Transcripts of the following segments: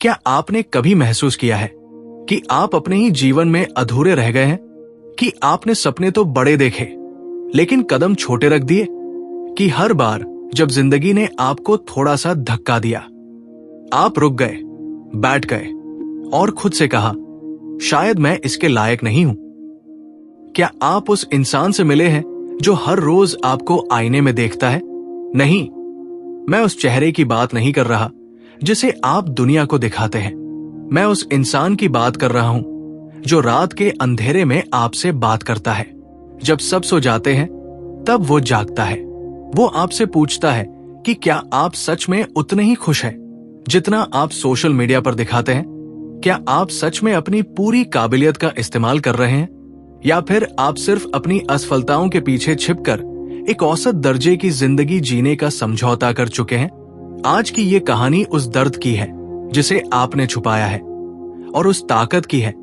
क्या आपने कभी महसूस किया है कि आप अपने ही जीवन में अधूरे रह गए हैं? कि आपने सपने तो बड़े देखे लेकिन कदम छोटे रख दिए? कि हर बार जब जिंदगी ने आपको थोड़ा सा धक्का दिया, आप रुक गए, बैठ गए और खुद से कहा, शायद मैं इसके लायक नहीं हूं? क्या आप उस इंसान से मिले हैं जो हर रोज आपको आईने में देखता है? नहीं, मैं उस चेहरे की बात नहीं कर रहा जिसे आप दुनिया को दिखाते हैं। मैं उस इंसान की बात कर रहा हूं जो रात के अंधेरे में आपसे बात करता है। जब सब सो जाते हैं तब वो जागता है। वो आपसे पूछता है कि क्या आप सच में उतने ही खुश हैं जितना आप सोशल मीडिया पर दिखाते हैं? क्या आप सच में अपनी पूरी काबिलियत का इस्तेमाल कर रहे हैं, या फिर आप सिर्फ अपनी असफलताओं के पीछे छिपकर एक औसत दर्जे की जिंदगी जीने का समझौता कर चुके हैं? आज की ये कहानी उस दर्द की है जिसे आपने छुपाया है, और उस ताकत की है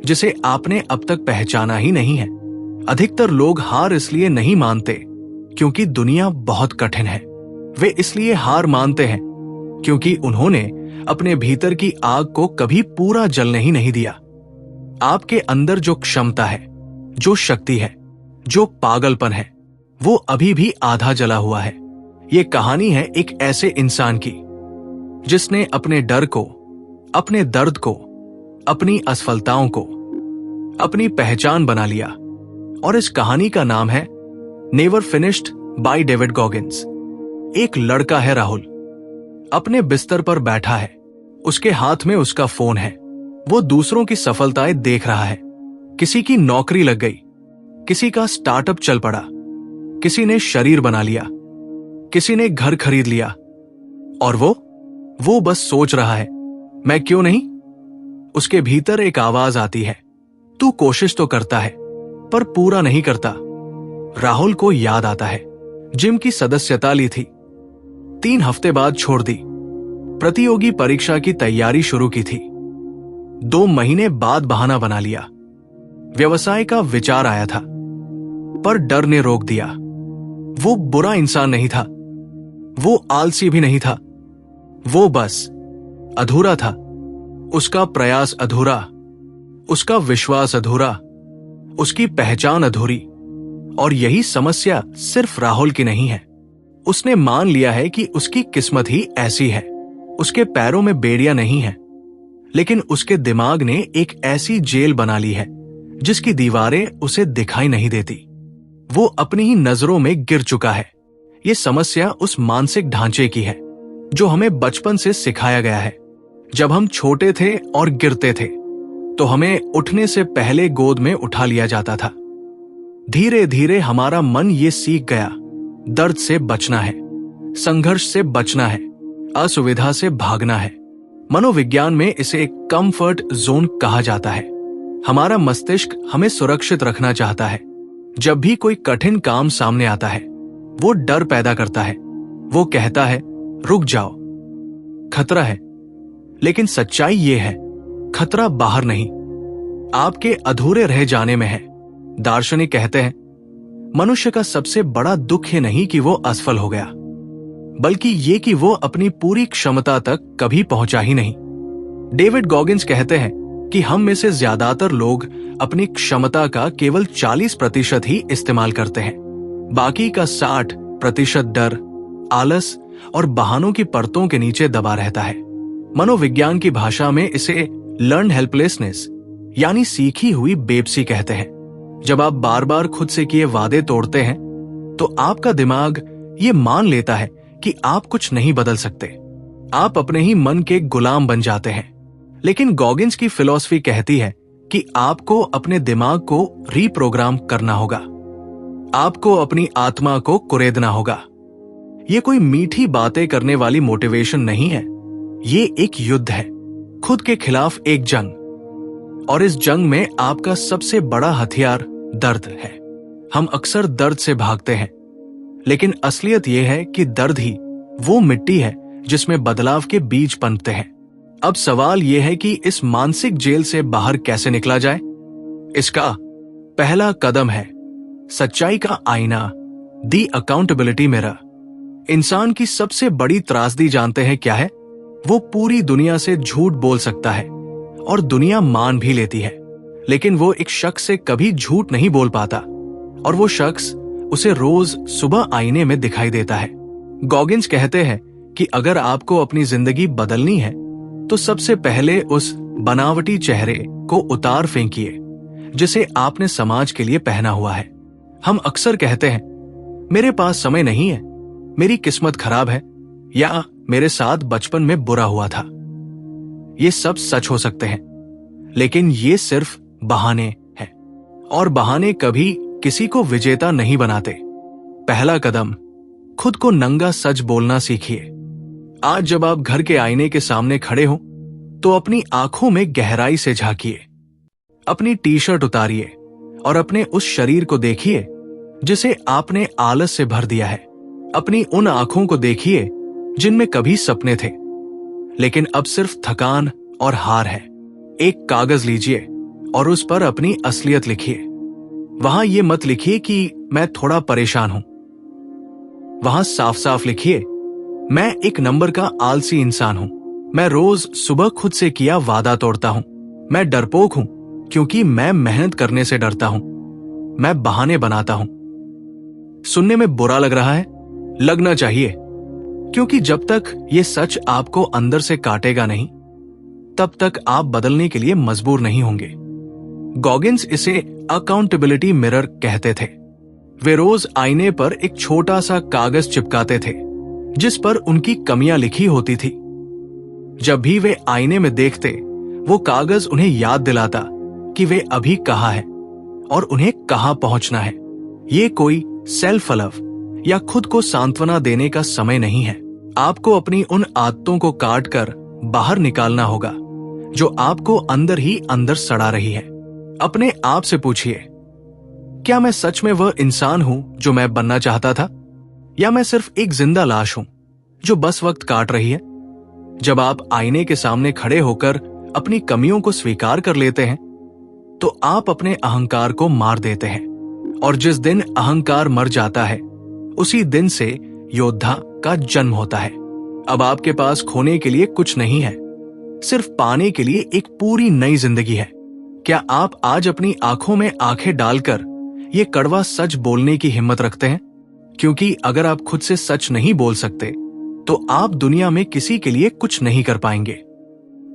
जिसे आपने अब तक पहचाना ही नहीं है। अधिकतर लोग हार इसलिए नहीं मानते क्योंकि दुनिया बहुत कठिन है। वे इसलिए हार मानते हैं क्योंकि उन्होंने अपने भीतर की आग को कभी पूरा जलने ही नहीं दिया। आपके अंदर जो क्षमता है, जो शक्ति है, जो पागलपन है, वो अभी भी आधा जला हुआ है। ये कहानी है एक ऐसे इंसान की जिसने अपने डर को, अपने दर्द को, अपनी असफलताओं को अपनी पहचान बना लिया। और इस कहानी का नाम है never finished by David Goggins. एक लड़का है राहुल, अपने बिस्तर पर बैठा है, उसके हाथ में उसका फोन है। वो दूसरों की सफलताएं देख रहा है। किसी की नौकरी लग गई, किसी का स्टार्टअप चल पड़ा, किसी ने शरीर बना लिया, किसी ने घर खरीद लिया, और वो बस सोच रहा है, मैं क्यों नहीं? उसके भीतर एक आवाज आती है, तू कोशिश तो करता है पर पूरा नहीं करता। राहुल को याद आता है, जिम की सदस्यता ली थी, 3 हफ्ते बाद छोड़ दी। प्रतियोगी परीक्षा की तैयारी शुरू की थी, 2 महीने बाद बहाना बना लिया। व्यवसाय का विचार आया था पर डर ने रोक दिया। वो बुरा इंसान नहीं था, वो आलसी भी नहीं था, वो बस अधूरा था। उसका प्रयास अधूरा, उसका विश्वास अधूरा, उसकी पहचान अधूरी। और यही समस्या सिर्फ राहुल की नहीं है। उसने मान लिया है कि उसकी किस्मत ही ऐसी है। उसके पैरों में बेड़ियां नहीं है, लेकिन उसके दिमाग ने एक ऐसी जेल बना ली है जिसकी दीवारें उसे दिखाई नहीं देती। वो अपनी ही नजरों में गिर चुका है। ये समस्या उस मानसिक ढांचे की है जो हमें बचपन से सिखाया गया है। जब हम छोटे थे और गिरते थे तो हमें उठने से पहले गोद में उठा लिया जाता था। धीरे धीरे हमारा मन ये सीख गया, दर्द से बचना है, संघर्ष से बचना है, असुविधा से भागना है। मनोविज्ञान में इसे एक कंफर्ट जोन कहा जाता है। हमारा मस्तिष्क हमें सुरक्षित रखना चाहता है। जब भी कोई कठिन काम सामने आता है, वो डर पैदा करता है। वो कहता है, रुक जाओ, खतरा है। लेकिन सच्चाई ये है, खतरा बाहर नहीं, आपके अधूरे रह जाने में है। दार्शनिक कहते हैं, मनुष्य का सबसे बड़ा दुख ये नहीं कि वो असफल हो गया, बल्कि ये कि वो अपनी पूरी क्षमता तक कभी पहुंचा ही नहीं। डेविड गॉगिंस कहते हैं कि हम में से ज्यादातर लोग अपनी क्षमता का केवल 40% ही इस्तेमाल करते हैं। बाकी का 60% डर, आलस और बहानों की परतों के नीचे दबा रहता है। मनोविज्ञान की भाषा में इसे लर्न हेल्पलेसनेस यानी सीखी हुई बेबसी कहते हैं। जब आप बार बार खुद से किए वादे तोड़ते हैं तो आपका दिमाग ये मान लेता है कि आप कुछ नहीं बदल सकते। आप अपने ही मन के गुलाम बन जाते हैं। लेकिन गॉगिंस की फिलॉसफी कहती है कि आपको अपने दिमाग को रीप्रोग्राम करना होगा। आपको अपनी आत्मा को कुरेदना होगा। ये कोई मीठी बातें करने वाली मोटिवेशन नहीं है, ये एक युद्ध है, खुद के खिलाफ एक जंग। और इस जंग में आपका सबसे बड़ा हथियार दर्द है। हम अक्सर दर्द से भागते हैं, लेकिन असलियत यह है कि दर्द ही वो मिट्टी है जिसमें बदलाव के बीज पनपते हैं। अब सवाल यह है कि इस मानसिक जेल से बाहर कैसे निकला जाए। इसका पहला कदम है सच्चाई का आईना, दी अकाउंटेबिलिटी मिरर। इंसान की सबसे बड़ी त्रासदी जानते हैं क्या है? वो पूरी दुनिया से झूठ बोल सकता है और दुनिया मान भी लेती है, लेकिन वो एक शख्स से कभी झूठ नहीं बोल पाता और वो शख्स उसे रोज सुबह आईने में दिखाई देता है। गॉगिंस कहते हैं कि अगर आपको अपनी जिंदगी बदलनी है तो सबसे पहले उस बनावटी चेहरे को उतार फेंकिए जिसे आपने समाज के लिए पहना हुआ है। हम अक्सर कहते हैं, मेरे पास समय नहीं है, मेरी किस्मत खराब है, या मेरे साथ बचपन में बुरा हुआ था। ये सब सच हो सकते हैं, लेकिन ये सिर्फ बहाने हैं और बहाने कभी किसी को विजेता नहीं बनाते। पहला कदम, खुद को नंगा सच बोलना सीखिए। आज जब आप घर के आईने के सामने खड़े हो तो अपनी आंखों में गहराई से झांकिए, अपनी टी शर्ट उतारिए और अपने उस शरीर को देखिए जिसे आपने आलस से भर दिया है। अपनी उन आंखों को देखिए जिनमें कभी सपने थे लेकिन अब सिर्फ थकान और हार है। एक कागज लीजिए और उस पर अपनी असलियत लिखिए। वहां ये मत लिखिए कि मैं थोड़ा परेशान हूं, वहां साफ साफ लिखिए, मैं एक नंबर का आलसी इंसान हूं, मैं रोज सुबह खुद से किया वादा तोड़ता हूं, मैं डरपोक हूं क्योंकि मैं मेहनत करने से डरता हूं, मैं बहाने बनाता हूं। सुनने में बुरा लग रहा है, लगना चाहिए, क्योंकि जब तक ये सच आपको अंदर से काटेगा नहीं तब तक आप बदलने के लिए मजबूर नहीं होंगे। गॉगिंस इसे अकाउंटेबिलिटी मिरर कहते थे। वे रोज आईने पर एक छोटा सा कागज चिपकाते थे जिस पर उनकी कमियां लिखी होती थी। जब भी वे आईने में देखते, वो कागज उन्हें याद दिलाता कि वे अभी कहाँ हैं और उन्हें कहाँ पहुंचना है। ये कोई सेल्फ लव या खुद को सांत्वना देने का समय नहीं है। आपको अपनी उन आदतों को काट कर बाहर निकालना होगा जो आपको अंदर ही अंदर सड़ा रही है। अपने आप से पूछिए, क्या मैं सच में वह इंसान हूं जो मैं बनना चाहता था, या मैं सिर्फ एक जिंदा लाश हूं जो बस वक्त काट रही है? जब आप आईने के सामने खड़े होकर अपनी कमियों को स्वीकार कर लेते हैं तो आप अपने अहंकार को मार देते हैं, और जिस दिन अहंकार मर जाता है उसी दिन से योद्धा का जन्म होता है। अब आपके पास खोने के लिए कुछ नहीं है, सिर्फ पाने के लिए एक पूरी नई जिंदगी है। क्या आप आज अपनी आंखों में आंखें डालकर ये कड़वा सच बोलने की हिम्मत रखते हैं? क्योंकि अगर आप खुद से सच नहीं बोल सकते तो आप दुनिया में किसी के लिए कुछ नहीं कर पाएंगे।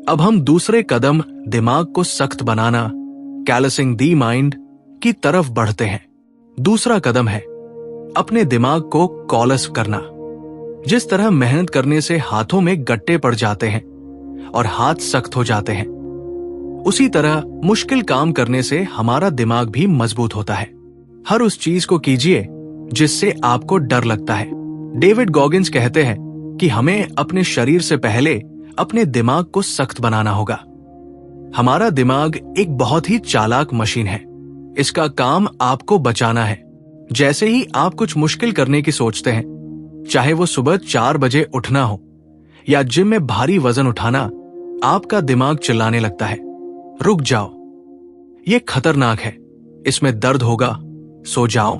अब हम दूसरे कदम, दिमाग को सख्त बनाना, कैलसिंग दी माइंड की तरफ बढ़ते हैं। दूसरा कदम है अपने दिमाग को कॉलस करना। जिस तरह मेहनत करने से हाथों में गट्टे पड़ जाते हैं और हाथ सख्त हो जाते हैं, उसी तरह मुश्किल काम करने से हमारा दिमाग भी मजबूत होता है। हर उस चीज को कीजिए जिससे आपको डर लगता है। डेविड गॉगिंस कहते हैं कि हमें अपने शरीर से पहले अपने दिमाग को सख्त बनाना होगा। हमारा दिमाग एक बहुत ही चालाक मशीन है। इसका काम आपको बचाना है। जैसे ही आप कुछ मुश्किल करने की सोचते हैं, चाहे वो सुबह 4 बजे उठना हो या जिम में भारी वजन उठाना, आपका दिमाग चिल्लाने लगता है, रुक जाओ, ये खतरनाक है, इसमें दर्द होगा, सो जाओ,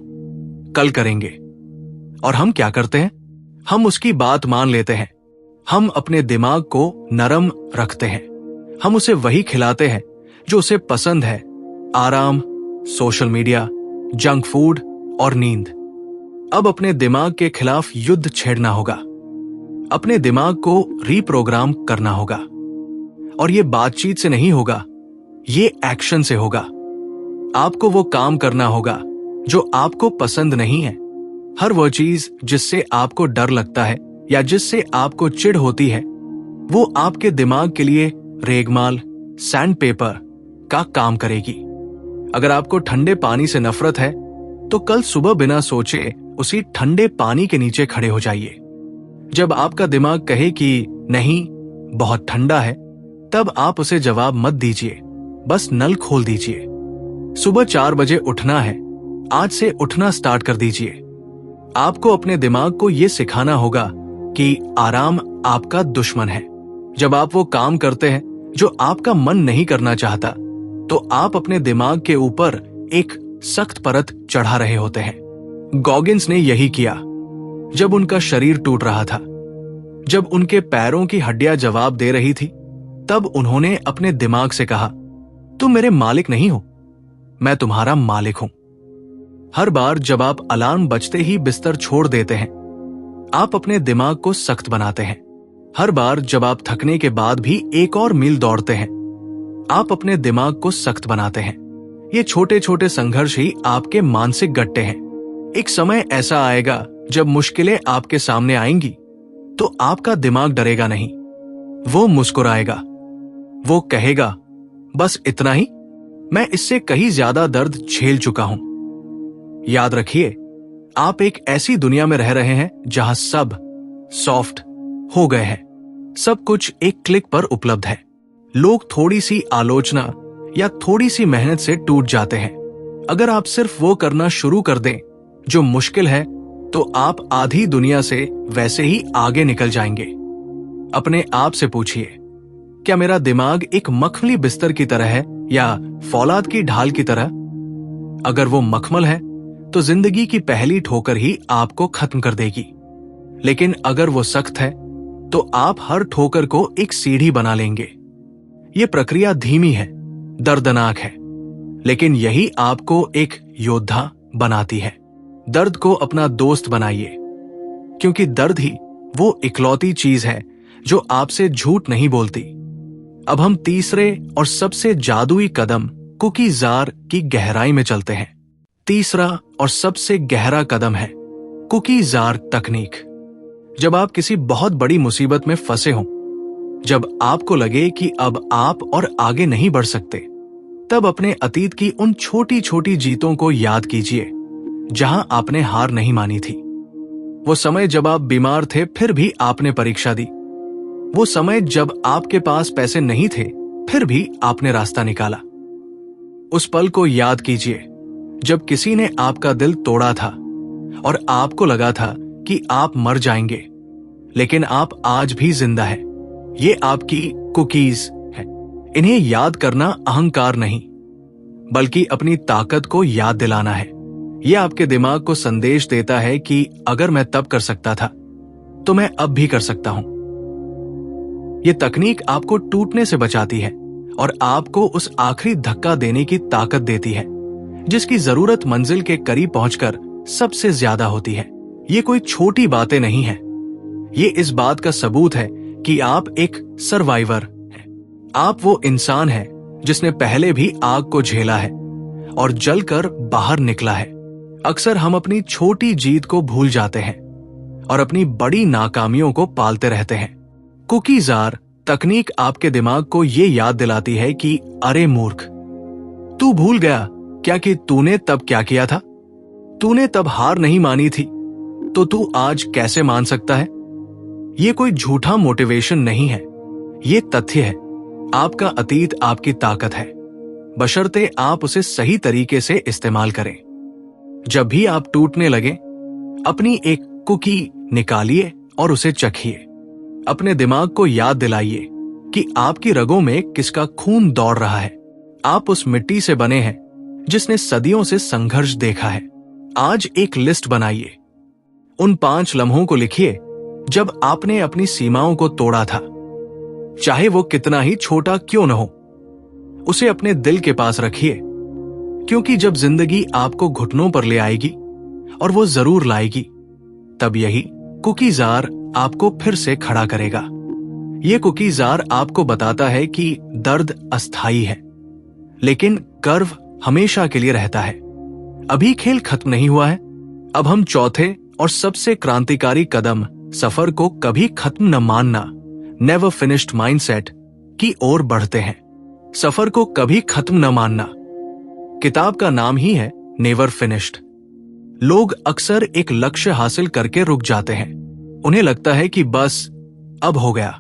कल करेंगे। और हम क्या करते हैं? हम उसकी बात मान लेते हैं। हम अपने दिमाग को नरम रखते हैं। हम उसे वही खिलाते हैं जो उसे पसंद है, आराम, सोशल मीडिया, जंक फूड और नींद। अब अपने दिमाग के खिलाफ युद्ध छेड़ना होगा। अपने दिमाग को रीप्रोग्राम करना होगा। और ये बातचीत से नहीं होगा, ये एक्शन से होगा। आपको वो काम करना होगा जो आपको पसंद नहीं है। हर वो चीज जिससे आपको डर लगता है या जिससे आपको चिढ़ होती है, वो आपके दिमाग के लिए रेगमाल, सैंड पेपर का काम करेगी। अगर आपको ठंडे पानी से नफरत है तो कल सुबह बिना सोचे उसी ठंडे पानी के नीचे खड़े हो जाइए। जब आपका दिमाग कहे कि नहीं, बहुत ठंडा है, तब आप उसे जवाब मत दीजिए, बस नल खोल दीजिए। सुबह 4 बजे उठना है, आज से उठना स्टार्ट कर दीजिए। आपको अपने दिमाग को यह सिखाना होगा कि आराम आपका दुश्मन है। जब आप वो काम करते हैं जो आपका मन नहीं करना चाहता, तो आप अपने दिमाग के ऊपर एक सख्त परत चढ़ा रहे होते हैं। गॉगिंस ने यही किया जब उनका शरीर टूट रहा था। जब उनके पैरों की हड्डियां जवाब दे रही थी, तब उन्होंने अपने दिमाग से कहा, तुम मेरे मालिक नहीं हो, मैं तुम्हारा मालिक हूं। हर बार जब आप अलार्म बजते ही बिस्तर छोड़ देते हैं, आप अपने दिमाग को सख्त बनाते हैं। हर बार जब आप थकने के बाद भी एक और मील दौड़ते हैं, आप अपने दिमाग को सख्त बनाते हैं। ये छोटे छोटे संघर्ष ही आपके मानसिक गट्टे हैं। एक समय ऐसा आएगा जब मुश्किलें आपके सामने आएंगी, तो आपका दिमाग डरेगा नहीं, वो मुस्कुराएगा। वो कहेगा, बस इतना ही, मैं इससे कहीं ज्यादा दर्द झेल चुका हूं। याद रखिए, आप एक ऐसी दुनिया में रह रहे हैं जहां सब सॉफ्ट हो गए हैं। सब कुछ एक क्लिक पर उपलब्ध है। लोग थोड़ी सी आलोचना या थोड़ी सी मेहनत से टूट जाते हैं। अगर आप सिर्फ वो करना शुरू कर दें जो मुश्किल है, तो आप आधी दुनिया से वैसे ही आगे निकल जाएंगे। अपने आप से पूछिए, क्या मेरा दिमाग एक मखमली बिस्तर की तरह है या फौलाद की ढाल की तरह? अगर वो मखमल है, तो जिंदगी की पहली ठोकर ही आपको खत्म कर देगी। लेकिन अगर वो सख्त है, तो आप हर ठोकर को एक सीढ़ी बना लेंगे। ये प्रक्रिया धीमी है, दर्दनाक है, लेकिन यही आपको एक योद्धा बनाती है। दर्द को अपना दोस्त बनाइए, क्योंकि दर्द ही वो इकलौती चीज है जो आपसे झूठ नहीं बोलती। अब हम तीसरे और सबसे जादुई कदम कुकी जार की गहराई में चलते हैं। तीसरा और सबसे गहरा कदम है कुकी जार तकनीक। जब आप किसी बहुत बड़ी मुसीबत में फंसे हों, जब आपको लगे कि अब आप और आगे नहीं बढ़ सकते, तब अपने अतीत की उन छोटी छोटी जीतों को याद कीजिए जहां आपने हार नहीं मानी थी। वो समय जब आप बीमार थे फिर भी आपने परीक्षा दी। वो समय जब आपके पास पैसे नहीं थे फिर भी आपने रास्ता निकाला। उस पल को याद कीजिए जब किसी ने आपका दिल तोड़ा था और आपको लगा था कि आप मर जाएंगे, लेकिन आप आज भी जिंदा है। ये आपकी कुकीज है। इन्हें याद करना अहंकार नहीं, बल्कि अपनी ताकत को याद दिलाना है। ये आपके दिमाग को संदेश देता है कि अगर मैं तब कर सकता था, तो मैं अब भी कर सकता हूं। ये तकनीक आपको टूटने से बचाती है और आपको उस आखिरी धक्का देने की ताकत देती है जिसकी जरूरत मंजिल के करीब पहुंचकर सबसे ज्यादा होती है। ये कोई छोटी बातें नहीं है। ये इस बात का सबूत है कि आप एक सर्वाइवर हैं। आप वो इंसान हैं जिसने पहले भी आग को झेला है और जलकर बाहर निकला है। अक्सर हम अपनी छोटी जीत को भूल जाते हैं और अपनी बड़ी नाकामियों को पालते रहते हैं। कुकी जार तकनीक आपके दिमाग को ये याद दिलाती है कि अरे मूर्ख, तू भूल गया क्या कि तूने तब क्या किया था? तूने तब हार नहीं मानी थी, तो तू आज कैसे मान सकता है? ये कोई झूठा मोटिवेशन नहीं है, ये तथ्य है। आपका अतीत आपकी ताकत है, बशर्ते आप उसे सही तरीके से इस्तेमाल करें। जब भी आप टूटने लगे, अपनी एक कुकी निकालिए और उसे चखिए। अपने दिमाग को याद दिलाइए कि आपकी रगों में किसका खून दौड़ रहा है। आप उस मिट्टी से बने हैं जिसने सदियों से संघर्ष देखा है। आज एक लिस्ट बनाइए। उन 5 लम्हों को लिखिए जब आपने अपनी सीमाओं को तोड़ा था, चाहे वो कितना ही छोटा क्यों न हो। उसे अपने दिल के पास रखिए, क्योंकि जब जिंदगी आपको घुटनों पर ले आएगी, और वो जरूर लाएगी, तब यही कुकी जार आपको फिर से खड़ा करेगा। ये कुकी जार आपको बताता है कि दर्द अस्थायी है, लेकिन गर्व हमेशा के लिए रहता है। अभी खेल खत्म नहीं हुआ है। अब हम चौथे और सबसे क्रांतिकारी कदम, सफर को कभी खत्म न मानना, नेवर फिनिश्ड माइंडसेट की ओर बढ़ते हैं। सफर को कभी खत्म न मानना, किताब का नाम ही है नेवर फिनिश्ड। लोग अक्सर एक लक्ष्य हासिल करके रुक जाते हैं। उन्हें लगता है कि बस अब हो गया,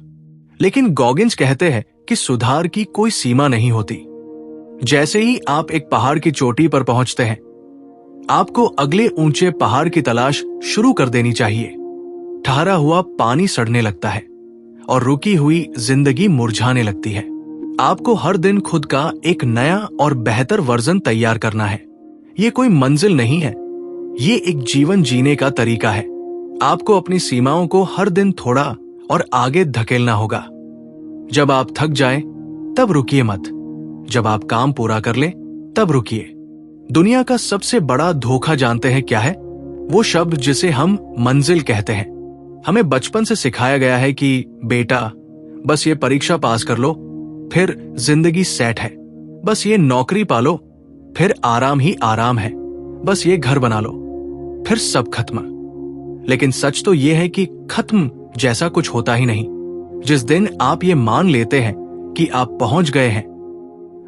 लेकिन गॉगिंस कहते हैं कि सुधार की कोई सीमा नहीं होती। जैसे ही आप एक पहाड़ की चोटी पर पहुंचते हैं, आपको अगले ऊंचे पहाड़ की तलाश शुरू कर देनी चाहिए। ठहरा हुआ पानी सड़ने लगता है और रुकी हुई जिंदगी मुरझाने लगती है। आपको हर दिन खुद का एक नया और बेहतर वर्जन तैयार करना है। ये कोई मंजिल नहीं है, ये एक जीवन जीने का तरीका है। आपको अपनी सीमाओं को हर दिन थोड़ा और आगे धकेलना होगा। जब आप थक जाएं, तब रुकिए मत। जब आप काम पूरा कर लें, तब रुकिए। दुनिया का सबसे बड़ा धोखा जानते हैं क्या है? वो शब्द जिसे हम मंजिल कहते हैं। हमें बचपन से सिखाया गया है कि बेटा, बस ये परीक्षा पास कर लो, फिर जिंदगी सेट है। बस ये नौकरी पालो, फिर आराम ही आराम है। बस ये घर बना लो, फिर सब खत्म। लेकिन सच तो ये है कि खत्म जैसा कुछ होता ही नहीं। जिस दिन आप ये मान लेते हैं कि आप पहुंच गए हैं,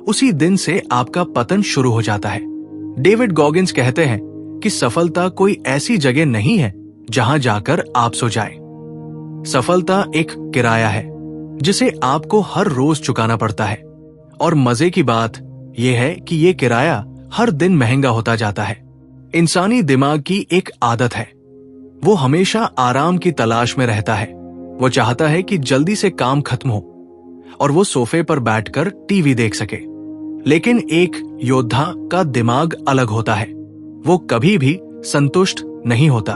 उसी दिन से आपका पतन शुरू हो जाता है। डेविड गॉगिंस कहते हैं कि सफलता कोई ऐसी जगह नहीं है जहां जाकर आप सो जाएं। सफलता एक किराया है जिसे आपको हर रोज चुकाना पड़ता है। और मजे की बात यह है कि यह किराया हर दिन महंगा होता जाता है। इंसानी दिमाग की एक आदत है, वो हमेशा आराम की तलाश में रहता है। वो चाहता है कि जल्दी से काम खत्म हो और वो सोफे पर बैठकर टीवी देख सके। लेकिन एक योद्धा का दिमाग अलग होता है, वो कभी भी संतुष्ट नहीं होता।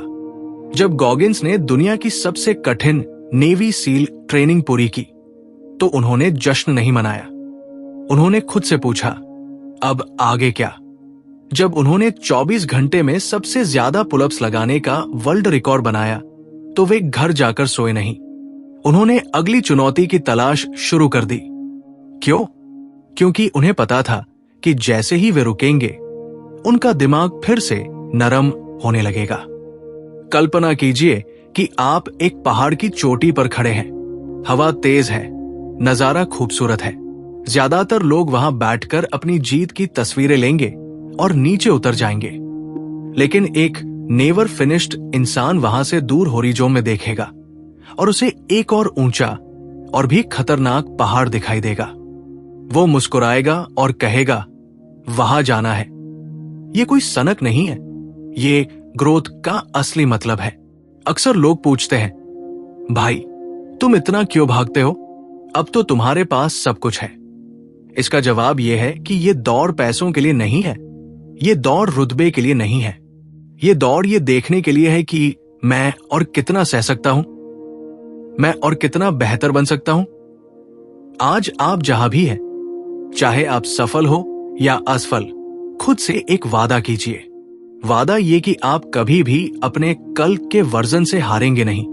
जब गॉगिंस ने दुनिया की सबसे कठिन नेवी सील ट्रेनिंग पूरी की, तो उन्होंने जश्न नहीं मनाया। उन्होंने खुद से पूछा, अब आगे क्या? जब उन्होंने 24 घंटे में सबसे ज्यादा पुलअप्स लगाने का वर्ल्ड रिकॉर्ड बनाया, तो वे घर जाकर सोए नहीं। उन्होंने अगली चुनौती की तलाश शुरू कर दी। क्यों? क्योंकि उन्हें पता था कि जैसे ही वे रुकेंगे, उनका दिमाग फिर से नरम होने लगेगा। कल्पना कीजिए कि आप एक पहाड़ की चोटी पर खड़े हैं। हवा तेज है, नजारा खूबसूरत है। ज्यादातर लोग वहां बैठकर अपनी जीत की तस्वीरें लेंगे और नीचे उतर जाएंगे। लेकिन एक नेवर फिनिश्ड इंसान वहां से दूर होरिज़ोन में देखेगा और उसे एक और ऊंचा और भी खतरनाक पहाड़ दिखाई देगा। वो मुस्कुराएगा और कहेगा, वहां जाना है। ये कोई सनक नहीं है, ये ग्रोथ का असली मतलब है। अक्सर लोग पूछते हैं, भाई तुम इतना क्यों भागते हो? अब तो तुम्हारे पास सब कुछ है। इसका जवाब यह है कि ये दौड़ पैसों के लिए नहीं है, ये दौड़ रुतबे के लिए नहीं है। ये दौड़ ये देखने के लिए है कि मैं और कितना सह सकता हूं, मैं और कितना बेहतर बन सकता हूं। आज आप जहां भी हैं, चाहे आप सफल हो या असफल, खुद से एक वादा कीजिए। वादा ये कि आप कभी भी अपने कल के वर्जन से हारेंगे नहीं।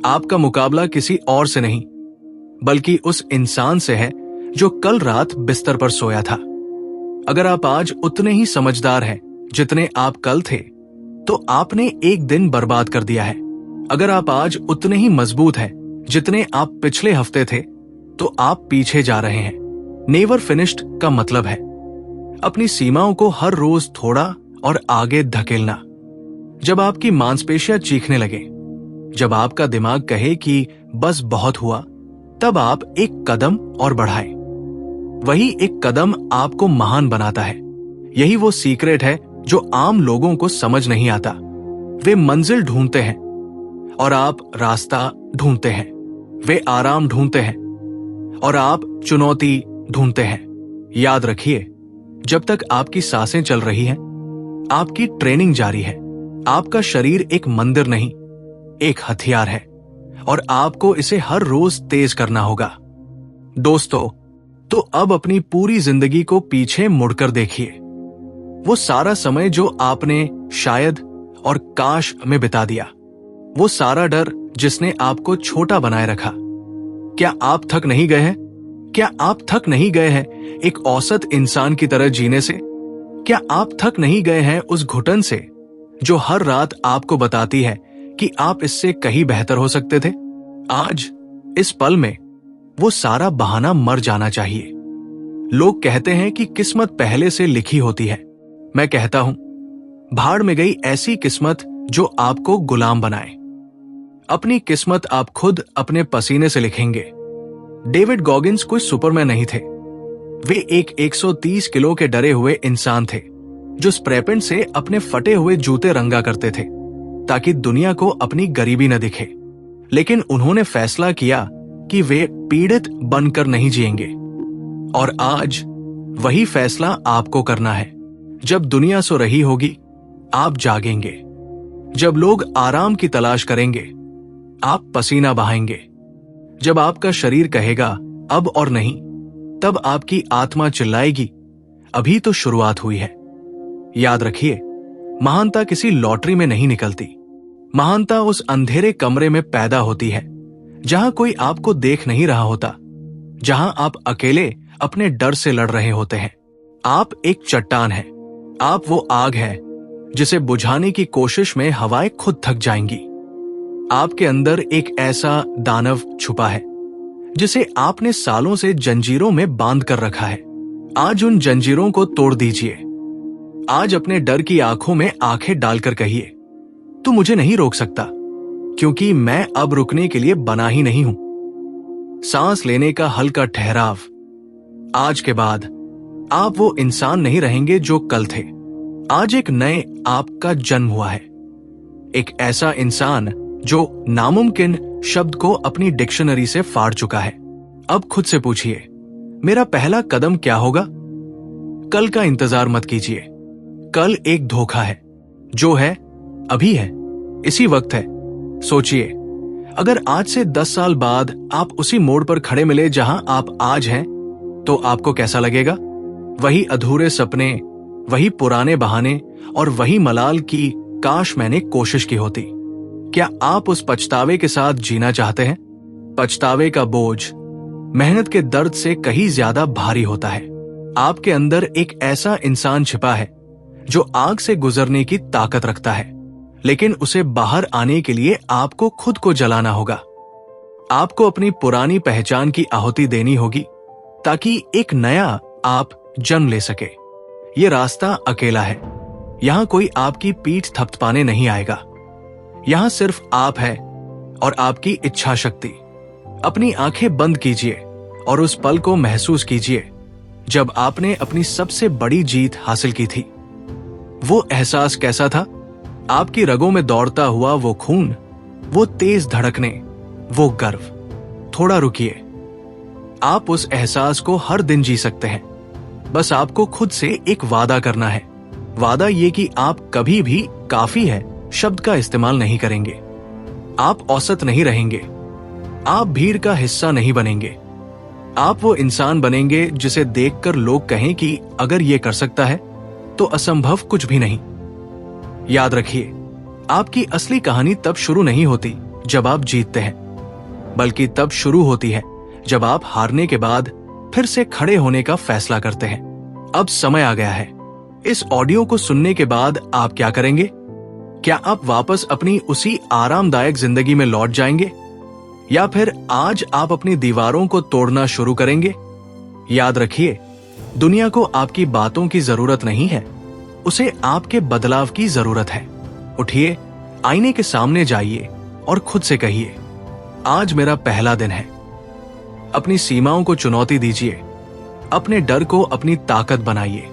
आपका मुकाबला किसी और से नहीं, बल्कि उस इंसान से है जो कल रात बिस्तर पर सोया था। अगर आप आज उतने ही समझदार हैं जितने आप कल थे, तो आपने एक दिन बर्बाद कर दिया है। अगर आप आज उतने ही मजबूत हैं जितने आप पिछले हफ्ते थे, तो आप पीछे जा रहे हैं। नेवर फिनिश्ड का मतलब है अपनी सीमाओं को हर रोज थोड़ा और आगे धकेलना। जब आपकी मांसपेशियां चीखने लगे, जब आपका दिमाग कहे कि बस बहुत हुआ, तब आप एक कदम और बढ़ाएं। वही एक कदम आपको महान बनाता है। यही वो सीक्रेट है जो आम लोगों को समझ नहीं आता। वे मंजिल ढूंढते हैं और आप रास्ता ढूंढते हैं। वे आराम ढूंढते हैं और आप चुनौती ढूंढते हैं। याद रखिए, जब तक आपकी सांसें चल रही हैं, आपकी ट्रेनिंग जारी है। आपका शरीर एक मंदिर नहीं, एक हथियार है, और आपको इसे हर रोज तेज करना होगा। दोस्तों, तो अब अपनी पूरी जिंदगी को पीछे मुड़कर देखिए। वो सारा समय जो आपने शायद और काश में बिता दिया, वो सारा डर जिसने आपको छोटा बनाए रखा। क्या आप थक नहीं गए हैं? क्या आप थक नहीं गए हैं एक औसत इंसान की तरह जीने से? क्या आप थक नहीं गए हैं उस घुटन से जो हर रात आपको बताती है कि आप इससे कहीं बेहतर हो सकते थे? आज इस पल में वो सारा बहाना मर जाना चाहिए। लोग कहते हैं कि किस्मत पहले से लिखी होती है। मैं कहता हूं, भाड़ में गई ऐसी किस्मत जो आपको गुलाम बनाए। अपनी किस्मत आप खुद अपने पसीने से लिखेंगे। डेविड गॉगिंस कोई सुपरमैन नहीं थे। वे एक 130 किलो के डरे हुए इंसान थे जो स्प्रे पेंट से अपने फटे हुए जूते रंगा करते थे ताकि दुनिया को अपनी गरीबी न दिखे। लेकिन उन्होंने फैसला किया कि वे पीड़ित बनकर नहीं जिएंगे। और आज वही फैसला आपको करना है। जब दुनिया सो रही होगी, आप जागेंगे। जब लोग आराम की तलाश करेंगे, आप पसीना बहाएंगे। जब आपका शरीर कहेगा अब और नहीं, तब आपकी आत्मा चिल्लाएगी अभी तो शुरुआत हुई है। याद रखिए, महानता किसी लॉटरी में नहीं निकलती। महानता उस अंधेरे कमरे में पैदा होती है जहां कोई आपको देख नहीं रहा होता, जहां आप अकेले अपने डर से लड़ रहे होते हैं। आप एक चट्टान हैं, आप वो आग है जिसे बुझाने की कोशिश में हवाएं खुद थक जाएंगी। आपके अंदर एक ऐसा दानव छुपा है जिसे आपने सालों से जंजीरों में बांध कर रखा है। आज उन जंजीरों को तोड़ दीजिए। आज अपने डर की आंखों में आंखें डालकर कहिए, तू मुझे नहीं रोक सकता, क्योंकि मैं अब रुकने के लिए बना ही नहीं हूं। सांस लेने का हल्का ठहराव। आज के बाद आप वो इंसान नहीं रहेंगे जो कल थे। आज एक नए आपका जन्म हुआ है, एक ऐसा इंसान जो नामुमकिन शब्द को अपनी डिक्शनरी से फाड़ चुका है। अब खुद से पूछिए, मेरा पहला कदम क्या होगा? कल का इंतजार मत कीजिए। कल एक धोखा है, जो है अभी है, इसी वक्त है। सोचिए, अगर आज से 10 साल बाद आप उसी मोड़ पर खड़े मिले जहां आप आज हैं, तो आपको कैसा लगेगा? वही अधूरे सपने, वही पुराने बहाने और वही मलाल की काश मैंने कोशिश की होती। क्या आप उस पछतावे के साथ जीना चाहते हैं? पछतावे का बोझ मेहनत के दर्द से कहीं ज्यादा भारी होता है। आपके अंदर एक ऐसा इंसान छिपा है जो आग से गुजरने की ताकत रखता है, लेकिन उसे बाहर आने के लिए आपको खुद को जलाना होगा। आपको अपनी पुरानी पहचान की आहुति देनी होगी ताकि एक नया आप जन्म ले सके। ये रास्ता अकेला है। यहां कोई आपकी पीठ थपथपाने नहीं आएगा। यहां सिर्फ आप है और आपकी इच्छा शक्ति। अपनी आंखें बंद कीजिए और उस पल को महसूस कीजिए जब आपने अपनी सबसे बड़ी जीत हासिल की थी। वो एहसास कैसा था? आपकी रगों में दौड़ता हुआ वो खून, वो तेज धड़कने, वो गर्व। थोड़ा रुकिए। आप उस एहसास को हर दिन जी सकते हैं। बस आपको खुद से एक वादा करना है। वादा ये कि आप कभी भी काफी है शब्द का इस्तेमाल नहीं करेंगे। आप औसत नहीं रहेंगे। आप भीड़ का हिस्सा नहीं बनेंगे। आप वो इंसान बनेंगे जिसे देखकर लोग कहें कि अगर ये कर सकता है तो असंभव कुछ भी नहीं। याद रखिए, आपकी असली कहानी तब शुरू नहीं होती जब आप जीतते हैं, बल्कि तब शुरू होती है जब आप हारने के बाद फिर से खड़े होने का फैसला करते हैं। अब समय आ गया है। इस ऑडियो को सुनने के बाद आप क्या करेंगे? क्या आप वापस अपनी उसी आरामदायक जिंदगी में लौट जाएंगे, या फिर आज आप अपनी दीवारों को तोड़ना शुरू करेंगे? याद रखिए, दुनिया को आपकी बातों की जरूरत नहीं है, उसे आपके बदलाव की जरूरत है। उठिए, आईने के सामने जाइए और खुद से कहिए, आज मेरा पहला दिन है। अपनी सीमाओं को चुनौती दीजिए, अपने डर को अपनी ताकत बनाइए,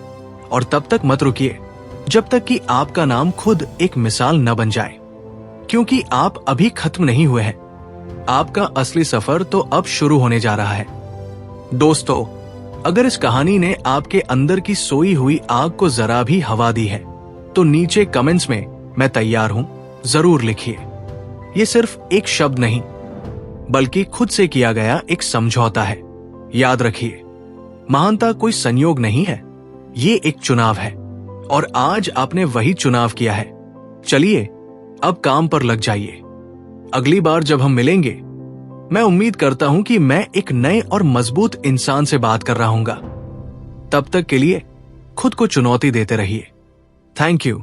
और तब तक मत रुकिए जब तक कि आपका नाम खुद एक मिसाल न बन जाए, क्योंकि आप अभी खत्म नहीं हुए हैं। आपका असली सफर तो अब शुरू होने जा रहा है। दोस्तों, अगर इस कहानी ने आपके अंदर की सोई हुई आग को जरा भी हवा दी है, तो नीचे कमेंट्स में मैं तैयार हूं जरूर लिखिए। ये सिर्फ एक शब्द नहीं, बल्कि खुद से किया गया एक समझौता है। याद रखिए, महानता कोई संयोग नहीं है, ये एक चुनाव है, और आज आपने वही चुनाव किया है। चलिए, अब काम पर लग जाइए। अगली बार जब हम मिलेंगे, मैं उम्मीद करता हूं कि मैं एक नए और मजबूत इंसान से बात कर रहा हूंगा। तब तक के लिए खुद को चुनौती देते रहिए। Thank you.